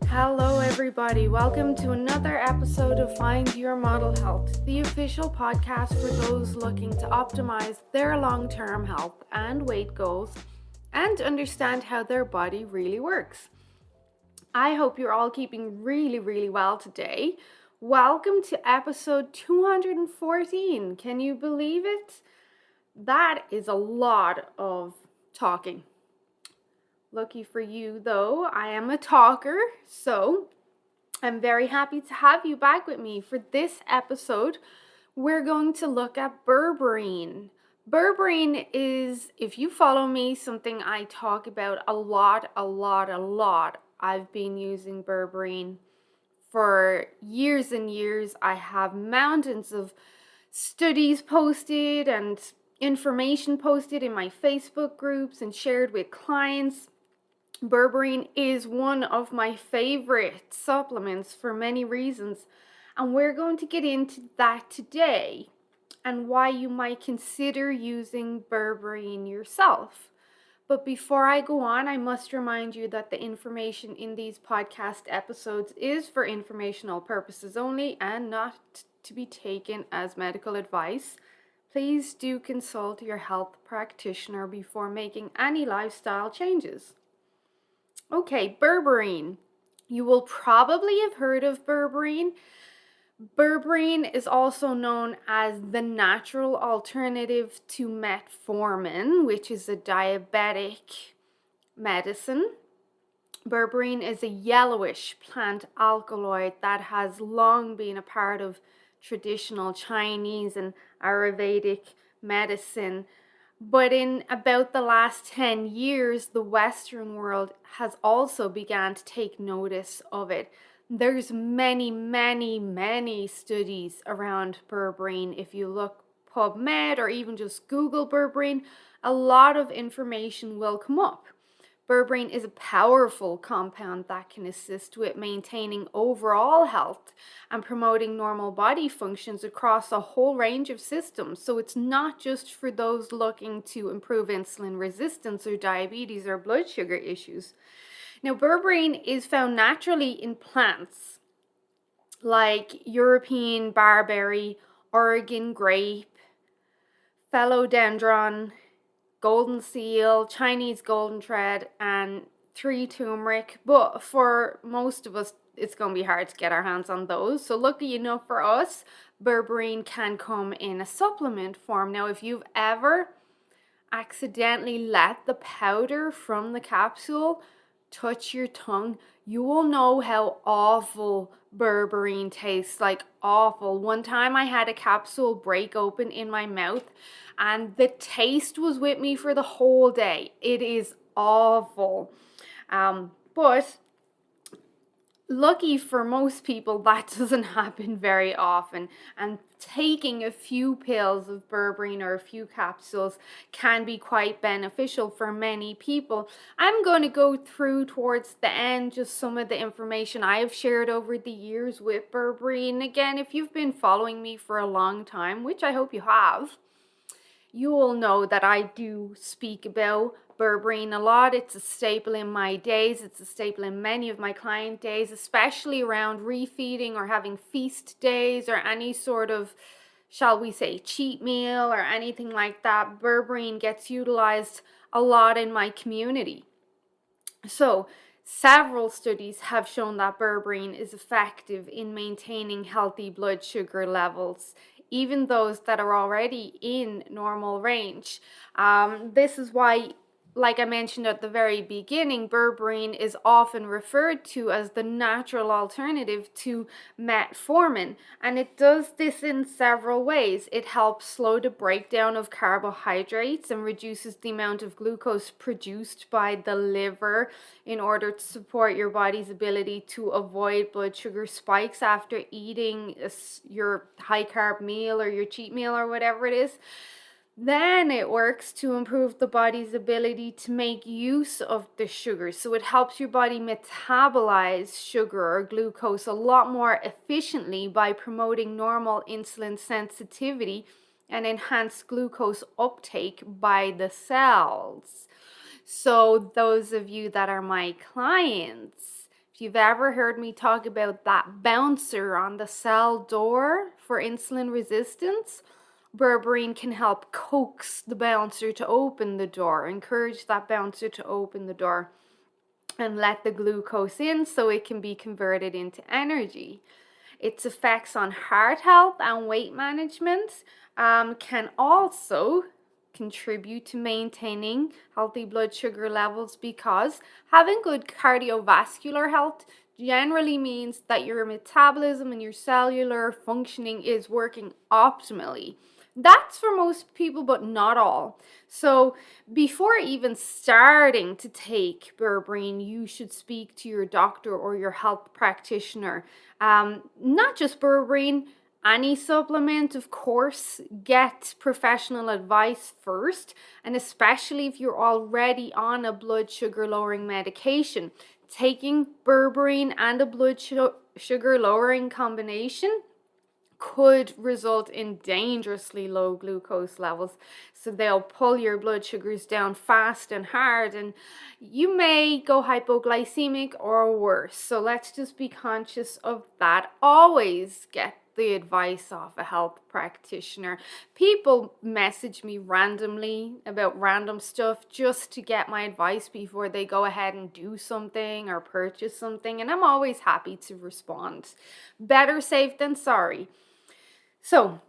Hello everybody, welcome to another episode of Find Your Model Health, the official podcast for those looking to optimize their long-term health and weight goals and understand how their body really works. I hope you're all keeping really well today. Welcome to episode 214. Can you believe it? That is a lot of talking. Lucky for you, though, I am a talker, so I'm very happy to have you back with me. For this episode, we're going to look at Berberine. Berberine is, if you follow me, something I talk about a lot. I've been using Berberine for years and years. I have mountains of studies posted and information posted in my Facebook groups and shared with clients. Berberine is one of my favorite supplements for many reasons, and we're going to get into that today and why you might consider using Berberine yourself. But before I go on, I must remind you that the information in these podcast episodes is for informational purposes only and not to be taken as medical advice. Please do consult your health practitioner before making any lifestyle changes. Okay, Berberine. You will probably have heard of Berberine. Berberine is also known as the natural alternative to metformin, which is a diabetic medicine. Berberine is a yellowish plant alkaloid that has long been a part of traditional Chinese and Ayurvedic medicine. But in about the last 10 years, the Western world has also begun to take notice of it. There's many studies around Berberine. If you look PubMed or even just Google Berberine, a lot of information will come up. Berberine is a powerful compound that can assist with maintaining overall health and promoting normal body functions across a whole range of systems. So it's not just for those looking to improve insulin resistance or diabetes or blood sugar issues. Now, Berberine is found naturally in plants like European barberry, Oregon grape, philodendron, golden seal, Chinese golden thread, and 3 turmeric. But for most of us, it's going to be hard to get our hands on those. So lucky enough for us, Berberine can come in a supplement form. Now, if you've ever accidentally let the powder from the capsule touch your tongue, you will know how awful Berberine tastes, like awful. One time I had a capsule break open in my mouth and the taste was with me for the whole day. It is awful. But lucky for most people, that doesn't happen very often, and taking a few pills of Berberine or a few capsules can be quite beneficial for many people. I'm going to go through towards the end just some of the information I have shared over the years with Berberine. Again, if you've been following me for a long time, which I hope you have, you will know that I do speak about Berberine a lot. It's a staple in my days. It's a staple in many of my client days, especially around refeeding or having feast days or any sort of, shall we say, cheat meal or anything like that. Berberine gets utilized a lot in my community. So, several studies have shown that Berberine is effective in maintaining healthy blood sugar levels, even those that are already in normal range. This is why, like I mentioned at the very beginning, Berberine is often referred to as the natural alternative to metformin, and it does this in several ways. It helps slow the breakdown of carbohydrates and reduces the amount of glucose produced by the liver in order to support your body's ability to avoid blood sugar spikes after eating your high carb meal or your cheat meal or whatever it is. Then it works to improve the body's ability to make use of the sugar. So it helps your body metabolize sugar or glucose a lot more efficiently by promoting normal insulin sensitivity and enhance glucose uptake by the cells. So those of you that are my clients, if you've ever heard me talk about that bouncer on the cell door for insulin resistance, Berberine can help coax the bouncer to open the door, encourage that bouncer to open the door and let the glucose in so it can be converted into energy. Its effects on heart health and weight management can also contribute to maintaining healthy blood sugar levels, because having good cardiovascular health generally means that your metabolism and your cellular functioning is working optimally. That's for most people, but not all. So before even starting to take Berberine, you should speak to your doctor or your health practitioner. Not just Berberine, any supplement, of course, get professional advice first, and especially if you're already on a blood sugar lowering medication. Taking Berberine and a blood sugar lowering combination could result in dangerously low glucose levels. So they'll pull your blood sugars down fast and hard, and you may go hypoglycemic or worse. So let's just be conscious of that. Always get the advice of a health practitioner. People message me randomly about random stuff just to get my advice before they go ahead and do something or purchase something, and I'm always happy to respond. Better safe than sorry. So,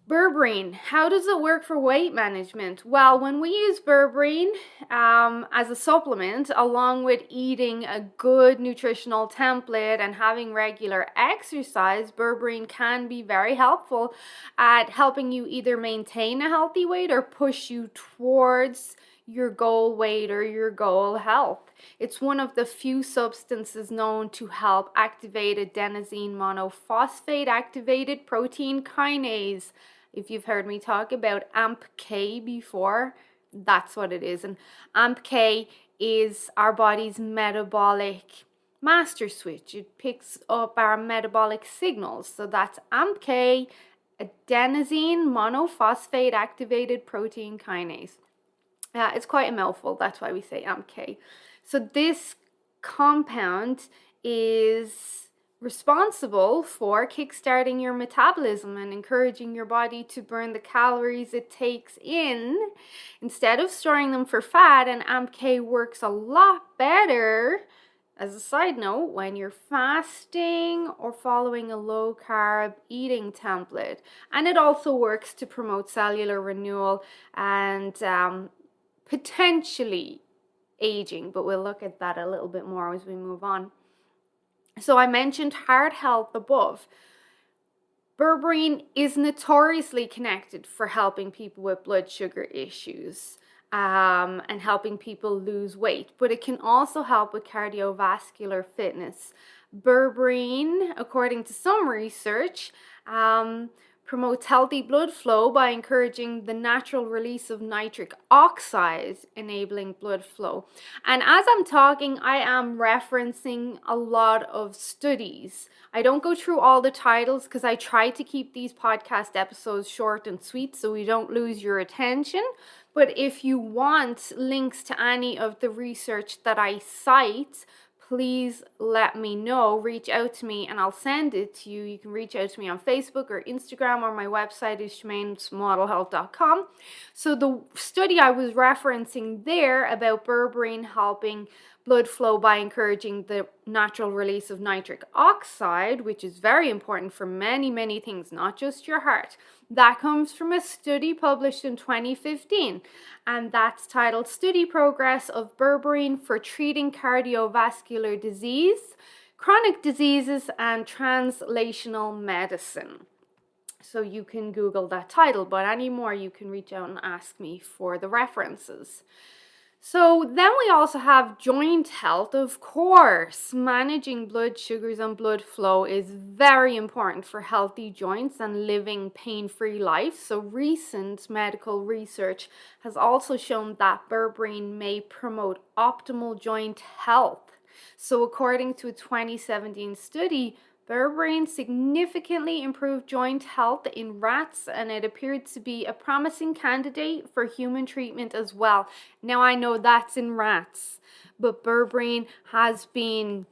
Berberine, how does it work for weight management? Well, when we use Berberine as a supplement, along with eating a good nutritional template and having regular exercise, Berberine can be very helpful at helping you either maintain a healthy weight or push you towards your goal weight or your goal health. It's one of the few substances known to help activate adenosine monophosphate activated protein kinase. If you've heard me talk about AMPK before, that's what it is. And AMPK is our body's metabolic master switch. It picks up our metabolic signals. So that's AMPK, adenosine monophosphate activated protein kinase. It's quite a mouthful, that's why we say AMPK. So this compound is responsible for kickstarting your metabolism and encouraging your body to burn the calories it takes in instead of storing them for fat. And AMPK works a lot better, as a side note, when you're fasting or following a low carb eating template. And it also works to promote cellular renewal and potentially aging, but we'll look at that a little bit more as we move on. So I mentioned heart health above. Berberine is notoriously connected for helping people with blood sugar issues and helping people lose weight, but it can also help with cardiovascular fitness. Berberine, according to some research, promotes healthy blood flow by encouraging the natural release of nitric oxide, enabling blood flow. And as I'm talking, I am referencing a lot of studies. I don't go through all the titles because I try to keep these podcast episodes short and sweet so we don't lose your attention. But if you want links to any of the research that I cite, please let me know. Reach out to me and I'll send it to you. You can reach out to me on Facebook or Instagram, or my website is shemainesmodelhealth.com. So the study I was referencing there about Berberine helping blood flow by encouraging the natural release of nitric oxide, which is very important for many things, not just your heart. That comes from a study published in 2015, and that's titled Study Progress of Berberine for Treating Cardiovascular Disease, Chronic Diseases, and Translational Medicine. So you can Google that title, but any more you can reach out and ask me for the references. So then we also have joint health, of course. Managing blood sugars and blood flow is very important for healthy joints and living pain-free life. So recent medical research has also shown that Berberine may promote optimal joint health. So according to a 2017 study, Berberine significantly improved joint health in rats, and it appeared to be a promising candidate for human treatment as well. Now I know that's in rats, but berberine has been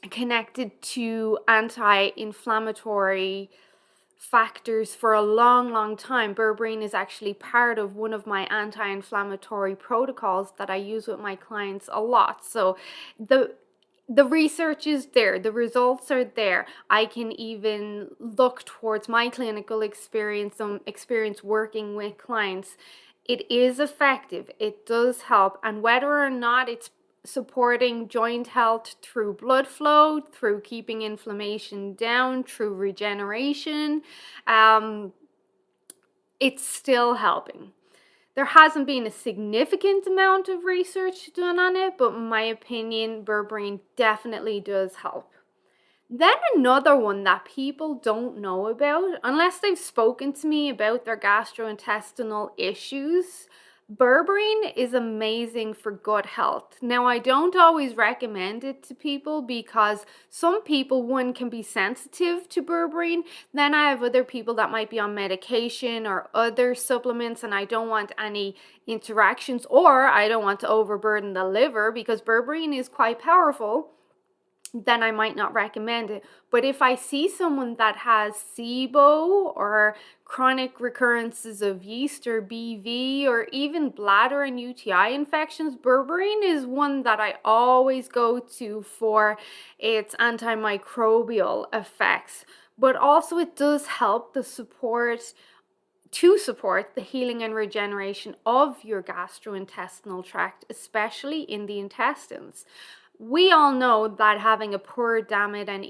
connected to anti-inflammatory factors for a long, long time. Berberine is actually part of one of my anti-inflammatory protocols that I use with my clients a lot. So the research is there, the results are there. I can even look towards my clinical experience, some experience working with clients. It is effective, it does help, and whether or not it's supporting joint health through blood flow, through keeping inflammation down, through regeneration, it's still helping. There hasn't been a significant amount of research done on it, but in my opinion, berberine definitely does help. Then another one that people don't know about, unless they've spoken to me about their gastrointestinal issues, berberine is amazing for gut health. Now, I don't always recommend it to people because some people, one, can be sensitive to berberine. Then I have other people that might be on medication or other supplements, and I don't want any interactions, or I don't want to overburden the liver because berberine is quite powerful. Then I might not recommend it. But if I see someone that has SIBO or chronic recurrences of yeast or BV or even bladder and UTI infections, berberine is one that I always go to for its antimicrobial effects. But also it does help to support the healing and regeneration of your gastrointestinal tract, especially in the intestines. We all know that having a poor diet and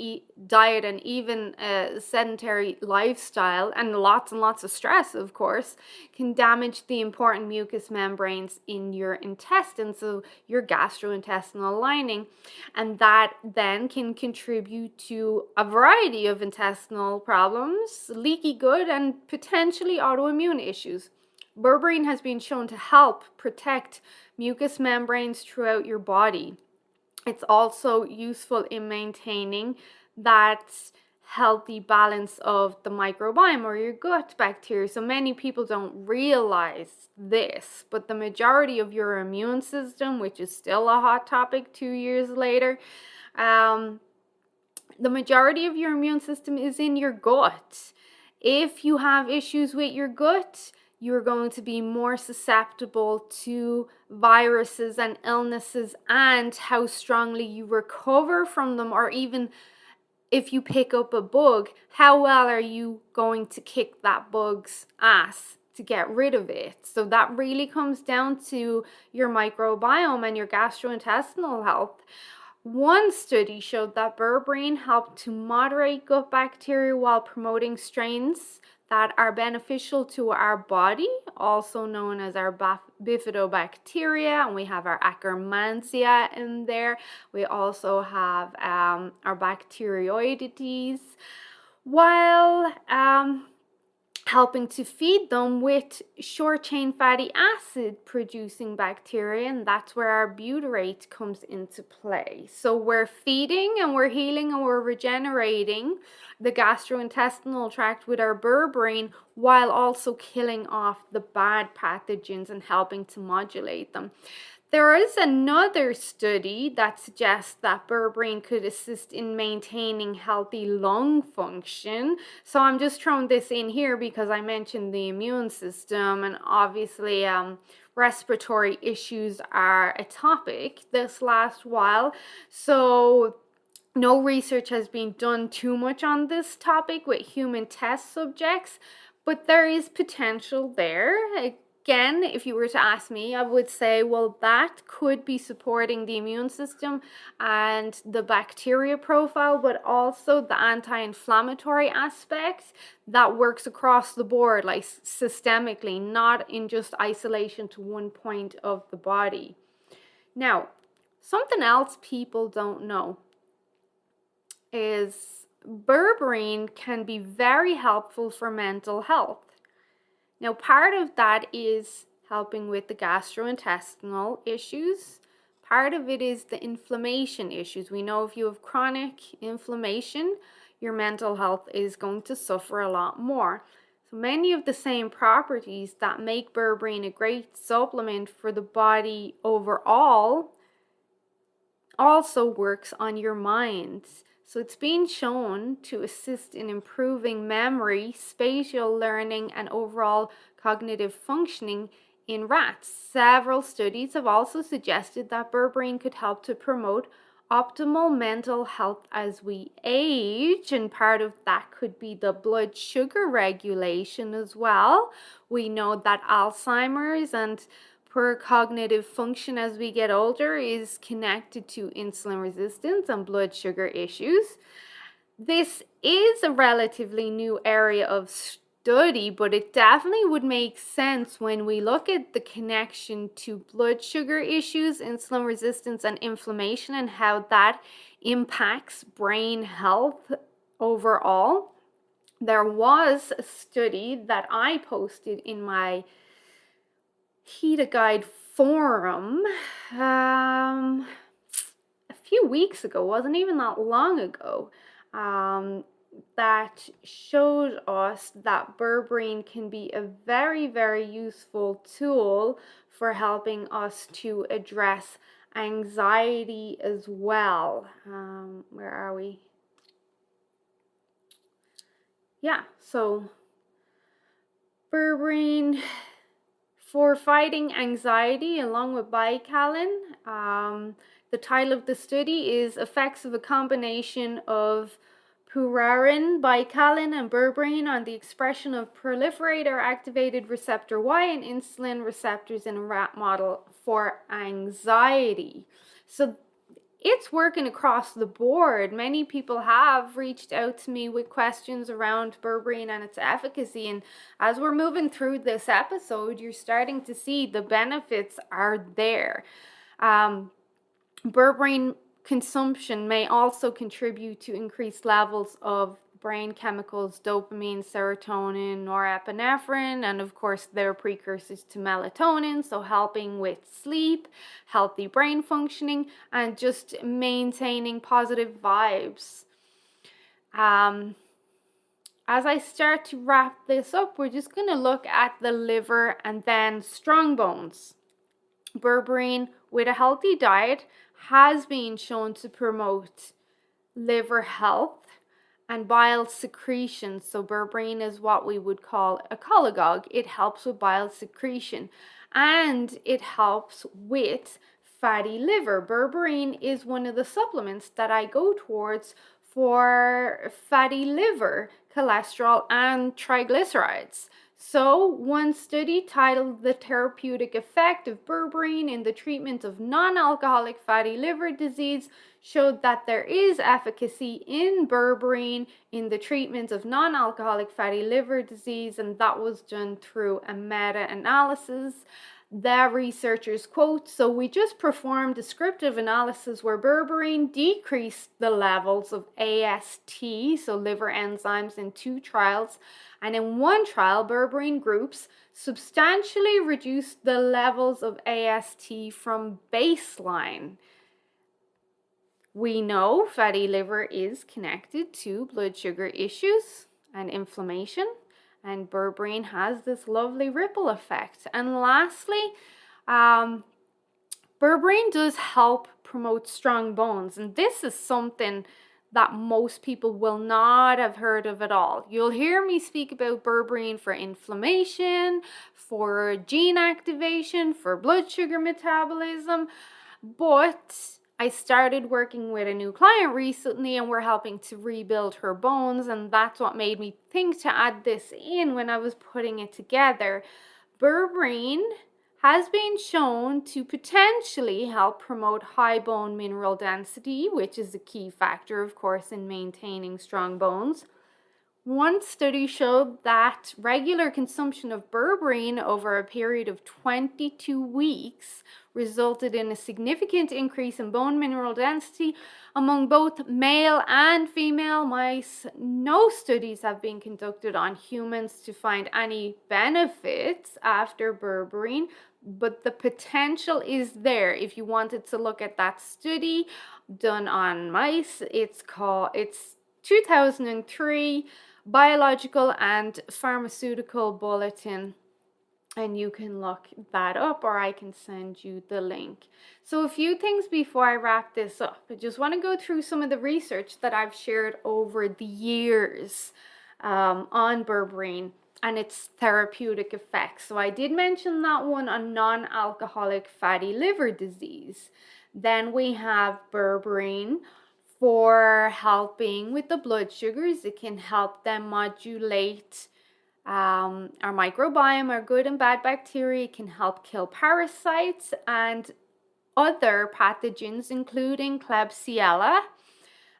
even a sedentary lifestyle and lots of stress, of course, can damage the important mucous membranes in your intestines, so your gastrointestinal lining, and that then can contribute to a variety of intestinal problems, leaky gut, and potentially autoimmune issues. Berberine has been shown to help protect mucous membranes throughout your body. It's also useful in maintaining that healthy balance of the microbiome or your gut bacteria. So many people don't realize this, but the majority of your immune system, which is still a hot topic 2 years later, the majority of your immune system is in your gut. If you have issues with your gut, you're going to be more susceptible to viruses and illnesses, and how strongly you recover from them, or even if you pick up a bug, how well are you going to kick that bug's ass to get rid of it? So that really comes down to your microbiome and your gastrointestinal health. One study showed that berberine helped to moderate gut bacteria while promoting strains that are beneficial to our body, also known as our bifidobacteria, and we have our Akkermansia in there. We also have our bacteroidetes, while helping to feed them with short-chain fatty acid producing bacteria, and that's where our butyrate comes into play. So we're feeding and we're healing and we're regenerating the gastrointestinal tract with our berberine, while also killing off the bad pathogens and helping to modulate them. There is another study that suggests that berberine could assist in maintaining healthy lung function. So I'm just throwing this in here because I mentioned the immune system, and obviously respiratory issues are a topic this last while. So no research has been done too much on this topic with human test subjects, but there is potential there. Again, if you were to ask me, I would say, well, that could be supporting the immune system and the bacteria profile, but also the anti-inflammatory aspect that works across the board, like systemically, not in just isolation to one point of the body. Now, something else people don't know is berberine can be very helpful for mental health. Now, part of that is helping with the gastrointestinal issues. Part of it is the inflammation issues. We know if you have chronic inflammation, your mental health is going to suffer a lot more. So many of the same properties that make berberine a great supplement for the body overall also works on your mind. So it's been shown to assist in improving memory, spatial learning, and overall cognitive functioning in rats. Several studies have also suggested that berberine could help to promote optimal mental health as we age, and part of that could be the blood sugar regulation as well. We know that Alzheimer's and poor cognitive function as we get older is connected to insulin resistance and blood sugar issues. This is a relatively new area of study, but it definitely would make sense when we look at the connection to blood sugar issues, insulin resistance, and inflammation, and how that impacts brain health overall. There was a study that I posted in my HEDA Guide forum a few weeks ago, wasn't even that long ago, that showed us that berberine can be a very, very useful tool for helping us to address anxiety as well. Where are we? Yeah, so berberine for fighting anxiety along with bicalin. The title of the study is Effects of a Combination of Purarine, Bicalin, and Berberine on the Expression of Proliferator Activated Receptor Y and Insulin Receptors in a Rat Model for Anxiety. So it's working across the board. Many people have reached out to me with questions around berberine and its efficacy, and as we're moving through this episode, you're starting to see the benefits are there. Berberine consumption may also contribute to increased levels of brain chemicals dopamine, serotonin, norepinephrine, and of course they're precursors to melatonin, so helping with sleep, healthy brain functioning, and just maintaining positive vibes. As I start to wrap this up, we're just going to look at the liver and then strong bones. Berberine with a healthy diet has been shown to promote liver health and bile secretion. So berberine is what we would call a cholagogue. It helps with bile secretion and it helps with fatty liver. Berberine is one of the supplements that I go towards for fatty liver, cholesterol, and triglycerides. So, one study titled The Therapeutic Effect of Berberine in the Treatment of Non-Alcoholic Fatty Liver Disease showed that there is efficacy in berberine in the treatment of non-alcoholic fatty liver disease, and that was done through a meta-analysis. The researchers quote, "So we just performed descriptive analysis where berberine decreased the levels of AST, so liver enzymes, in 2 trials, and in 1 trial, berberine groups substantially reduced the levels of AST from baseline." We know fatty liver is connected to blood sugar issues and inflammation, and berberine has this lovely ripple effect. And lastly, berberine does help promote strong bones, and this is something that most people will not have heard of at all. You'll hear me speak about berberine for inflammation, for gene activation, for blood sugar metabolism, but I started working with a new client recently and we're helping to rebuild her bones, and that's what made me think to add this in when I was putting it together. Berberine has been shown to potentially help promote high bone mineral density, which is a key factor, of course, in maintaining strong bones. One study showed that regular consumption of berberine over a period of 22 weeks resulted in a significant increase in bone mineral density among both male and female mice. No studies have been conducted on humans to find any benefits after berberine, but the potential is there. If you wanted to look at that study done on mice, it's 2003 Biological and Pharmaceutical Bulletin, and you can look that up, or I can send you the link. So a few things before I wrap this up. I just want to go through some of the research that I've shared over the years on berberine and its therapeutic effects. So I did mention that one on non-alcoholic fatty liver disease. Then we have berberine for helping with the blood sugars. It can help them modulate our microbiome, our good and bad bacteria. It can help kill parasites and other pathogens, including Klebsiella.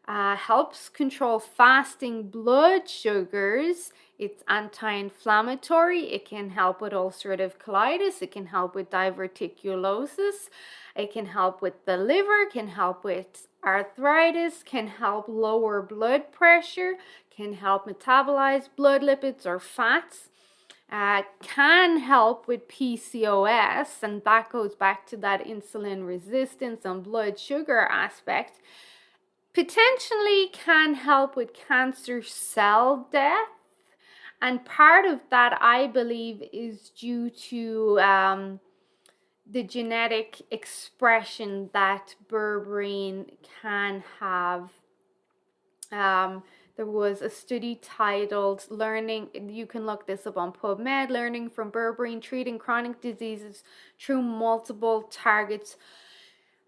Helps control fasting blood sugars. It's anti-inflammatory. It can help with ulcerative colitis. It can help with diverticulosis. It can help with the liver, can help with arthritis, can help lower blood pressure, can help metabolize blood lipids or fats, can help with PCOS, and that goes back to that insulin resistance and blood sugar aspect. Potentially can help with cancer cell death, and part of that, I believe, is due to the genetic expression that berberine can have. There was a study titled Learning, you can look this up on PubMed, Learning from Berberine Treating Chronic Diseases Through Multiple Targets.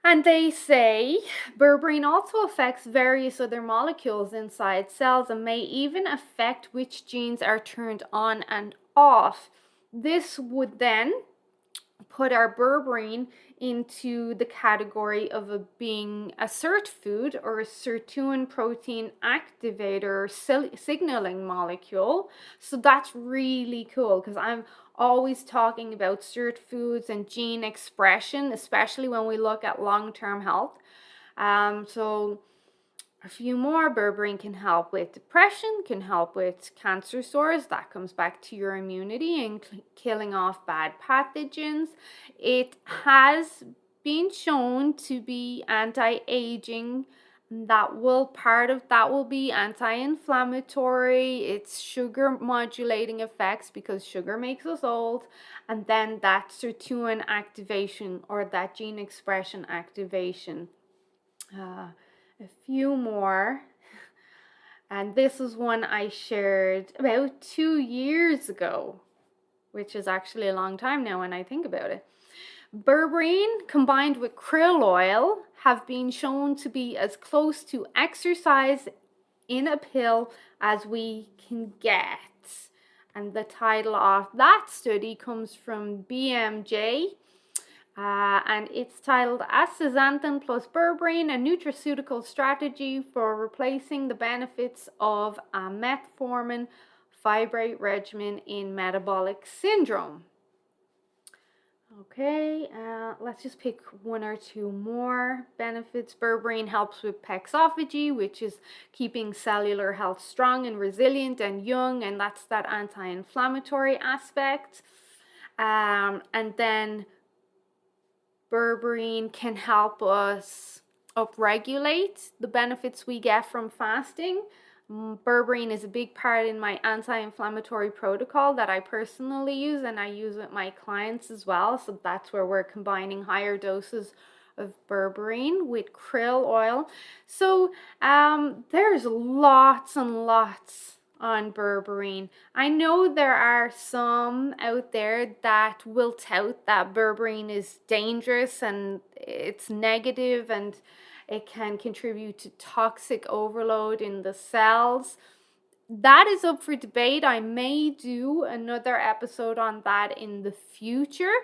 And they say berberine also affects various other molecules inside cells and may even affect which genes are turned on and off. This would then put our berberine into the category of being a SIRT food, or a sirtuin protein activator or signaling molecule. So that's really cool, because I'm always talking about SIRT foods and gene expression, especially when we look at long-term health. So a few more. Berberine can help with depression, can help with cancer sores. That comes back to your immunity and killing off bad pathogens. It has been shown to be anti-aging. Part of that will be anti-inflammatory. It's sugar modulating effects, because sugar makes us old. And then that sirtuin activation, or that gene expression activation. A few more, and this is one I shared about 2 years ago, which is actually a long time now when I think about it. Berberine combined with krill oil have been shown to be as close to exercise in a pill as we can get. And the title of that study comes from BMJ. And it's titled Astaxanthin plus Berberine, a nutraceutical strategy for replacing the benefits of a metformin fibrate regimen in metabolic syndrome. Okay, let's just pick one or two more benefits. Berberine helps with pexophagy, which is keeping cellular health strong and resilient and young, and that's that anti-inflammatory aspect. And then berberine can help us upregulate the benefits we get from fasting. Berberine is a big part in my anti-inflammatory protocol that I personally use, and I use with my clients as well. So that's where we're combining higher doses of berberine with krill oil. So there's lots and lots on berberine. I know there are some out there that will tout that berberine is dangerous and it's negative and it can contribute to toxic overload in the cells. That is up for debate. I may do another episode on that in the future,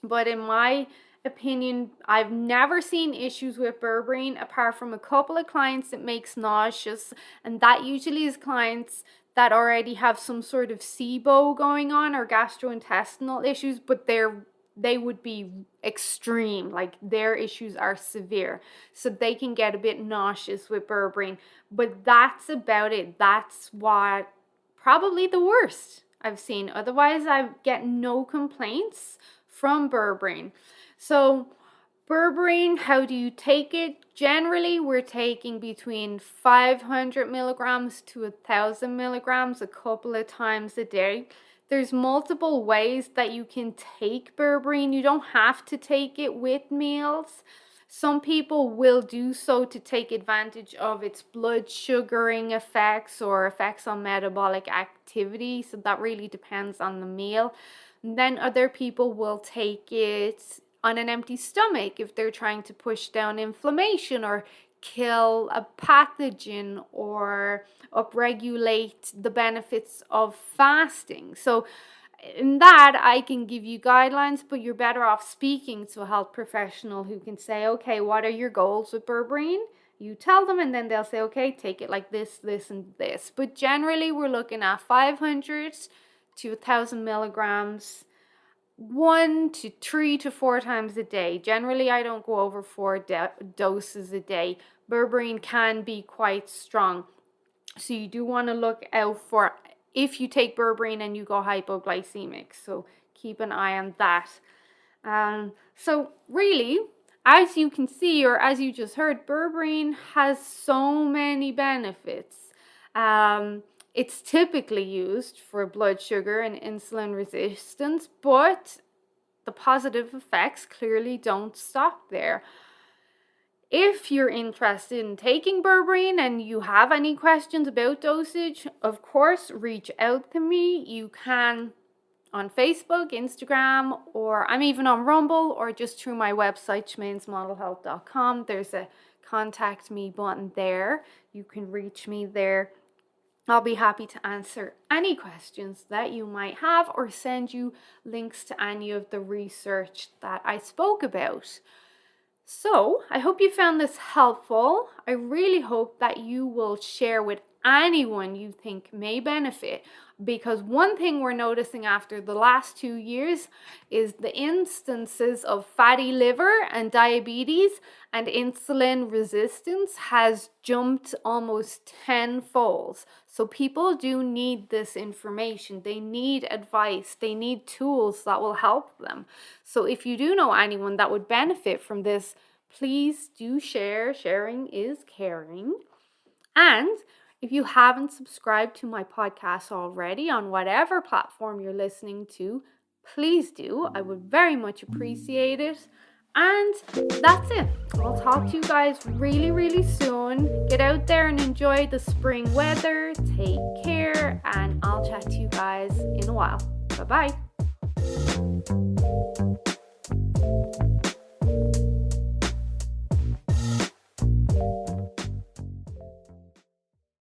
but in my opinion, I've never seen issues with berberine apart from a couple of clients it makes nauseous, and that usually is clients that already have some sort of SIBO going on or gastrointestinal issues, but they would be extreme, like their issues are severe, so they can get a bit nauseous with berberine, but that's about it. That's what probably the worst I've seen. Otherwise, I get no complaints from berberine. So Berberine, how do you take it? Generally, we're taking between 500 milligrams to 1,000 milligrams a couple of times a day. There's multiple ways that you can take berberine. You don't have to take it with meals. Some people will do so to take advantage of its blood sugaring effects or effects on metabolic activity. So that really depends on the meal. And then other people will take it on an empty stomach if they're trying to push down inflammation or kill a pathogen or upregulate the benefits of fasting. So in that, I can give you guidelines, but you're better off speaking to a health professional who can say, okay, what are your goals with berberine? You tell them, and then they'll say, okay, take it like this, this, and this. But generally, we're looking at 500 to 1,000 milligrams 1 to 3 to 4 times a day. Generally, I don't go over 4 doses a day. Berberine can be quite strong. So you do want to look out for if you take berberine and you go hypoglycemic. So keep an eye on that. So really, as you can see, or as you just heard, berberine has so many benefits. It's typically used for blood sugar and insulin resistance, but the positive effects clearly don't stop there. If you're interested in taking berberine and you have any questions about dosage, of course, reach out to me. You can on Facebook, Instagram, or I'm even on Rumble, or just through my website, schmainsmodelhealth.com. There's a contact me button there. You can reach me there. I'll be happy to answer any questions that you might have or send you links to any of the research that I spoke about. So I hope you found this helpful. I really hope that you will share with anyone you think may benefit, because one thing we're noticing after the last 2 years is the instances of fatty liver and diabetes and insulin resistance has jumped almost 10-fold. So people do need this information. They need advice. They need tools that will help them. So if you do know anyone that would benefit from this, please do share. Sharing is caring. And if you haven't subscribed to my podcast already on whatever platform you're listening to, please do. I would very much appreciate it. And that's it. I'll talk to you guys really, really soon. Get out there and enjoy the spring weather. Take care, and I'll chat to you guys in a while. Bye-bye.